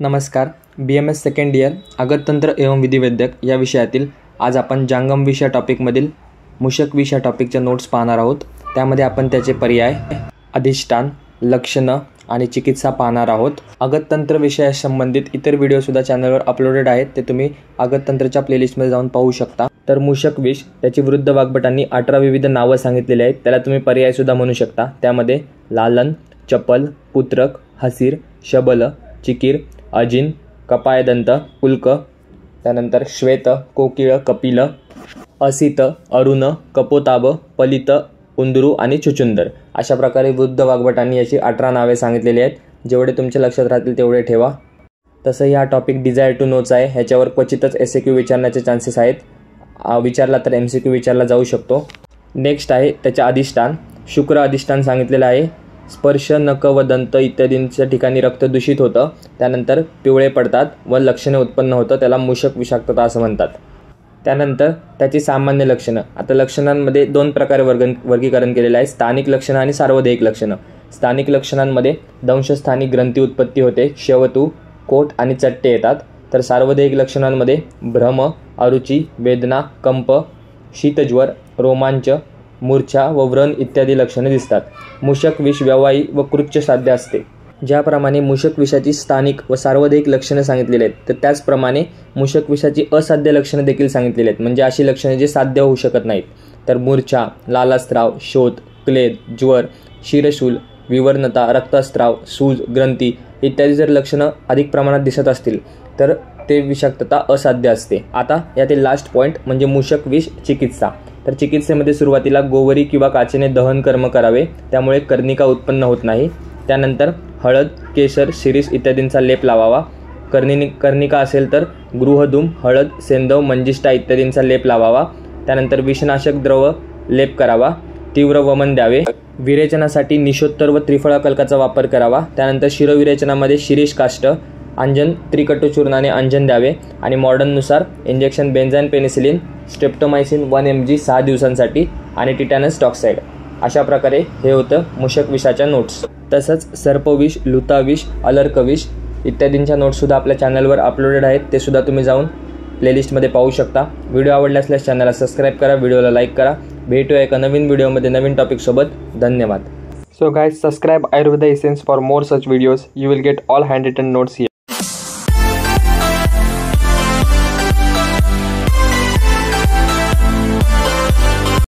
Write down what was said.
नमस्कार. BMS second year अगततंत्र एवं विधिवैद्यक या विषयातील आज आपण जांगम विषय टॉपिकमधील मूषक विषय टॉपिकच्या नोट्स पाहणार आहोत. त्यामध्ये आपण त्याचे पर्याय, अधिष्ठान, लक्षणं आणि चिकित्सा पाहणार आहोत. अगततंत्र विषयाशी संबंधित इतर व्हिडिओसुद्धा चॅनलवर अपलोडेड आहेत, ते तुम्ही अगततंत्रच्या प्लेलिस्टमध्ये जाऊन पाहू शकता. तर मूषक विष त्याची वृद्ध वाग्भटांनी 18 विविध नावं सांगितलेली आहेत. त्याला तुम्ही पर्यायसुद्धा म्हणू शकता. त्यामध्ये लालन, चपल, पुत्रक, हसीर, शबल, चिकीर, अजिन, कपायदंत, पुलक, त्यानंतर श्वेत, कोकिळ, कपिल, असित, अरुण, कपोताब, पलित, उंदरू आणि चुचुंदर. अशा प्रकारे वृद्ध वाग्भटांनी याची 18 नावे सांगितलेली आहेत. जेवढे तुमच्या लक्षात राहतील तेवढे ठेवा. तसंही हा टॉपिक डिझायर टू नोच आहे. ह्याच्यावर क्वचितच SAQ विचारण्याचे चान्सेस आहेत. विचारला तर MCQ विचारला जाऊ शकतो. नेक्स्ट आहे त्याचे अधिष्ठान. शुक्र अधिष्ठान सांगितलेलं आहे. स्पर्श, नख व दंत इत्यादींच्या ठिकाणी रक्त दूषित होतं, त्यानंतर पिवळे पडतात व लक्षणे उत्पन्न होतं, त्याला मूषक विषाक्तता असं म्हणतात. त्यानंतर त्याची सामान्य लक्षणं. आता लक्षणांमध्ये 2 प्रकारे वर्गीकरण केलेलं आहे, स्थानिक लक्षणं आणि सार्वदेहिक लक्षणं. स्थानिक लक्षणांमध्ये दंशस्थानी ग्रंथी उत्पत्ती होते, शेवतू, कोट आणि चट्टे येतात. तर सार्वदेहिक लक्षणांमध्ये भ्रम, अरुची, वेदना, कंप, शीतज्वर, रोमांच, मूर्छा व व्रण इत्यादी लक्षणे दिसतात. मूषक विष व्यवहारी व कृच्छ साध्य असते. ज्याप्रमाणे मूषक विषाची स्थानिक व सार्वदेहिक लक्षणे सांगितलेली आहेत, तर त्याचप्रमाणे मूषक विषाची असाध्य लक्षणे देखील सांगितलेली आहेत, म्हणजे अशी लक्षणे जी साध्य होऊ शकत नाहीत. तर मूर्छा, लालास्त्राव, शोथ, क्लेद, ज्वर, शिरशूल, विवर्णता, रक्तस्त्राव, सूज, ग्रंथी इत्यादी जर लक्षणं अधिक प्रमाणात दिसत असतील तर ते विषाक्तता असाध्य असते. आता यातील लास्ट पॉईंट म्हणजे मूषक विष चिकित्सा. तर चिकित्सेमध्ये सुरुवातीला गोवरी किंवा काचेने दहन कर्म करावे, त्यामुळे कर्णिका उत्पन्न होत नाही. त्यानंतर हळद, केशर, शिरीष इत्यादींचा लेप लावावा. कर्णिका असेल तर गृहधूम, हळद, सेंदव, मंजिष्ठा इत्यादींचा लेप लावावा. त्यानंतर विषनाशक द्रव लेप करावा. तीव्र वमन द्यावे. विरेचनासाठी निशोत्तर व त्रिफळाकल्काचा वापर करावा. त्यानंतर शिरविरेचनामध्ये शिरीष काष्ट, अंजन, त्रिकटचूर्णाने अंजन द्यावे आणि मॉडर्ननुसार इंजेक्शन बेन्झाईन पेनिसिलिन, स्ट्रेप्टोमायसिन 1 mg 6 दिवसांसाठी आणि टिटॅनस टॉक्साइड. अशा प्रकारे हे होतं मूषक विषाच्या नोट्स. तसंच सर्पविष, लुताविष, अलर्कविष इत्यादींच्या नोट्ससुद्धा आपल्या चॅनलवर अपलोडेड आहेत, ते सुद्धा तुम्ही जाऊन प्लेलिस्टमध्ये पाहू शकता. व्हिडिओ आवडला असल्यास चॅनलला सबस्क्राईब करा, व्हिडिओला लाईक करा. भेटूया एका नवीन व्हिडिओमध्ये नवीन टॉपिकसोबत. धन्यवाद. So guys, subscribe Ayurveda Essence for more such videos. You will get all handwritten notes here.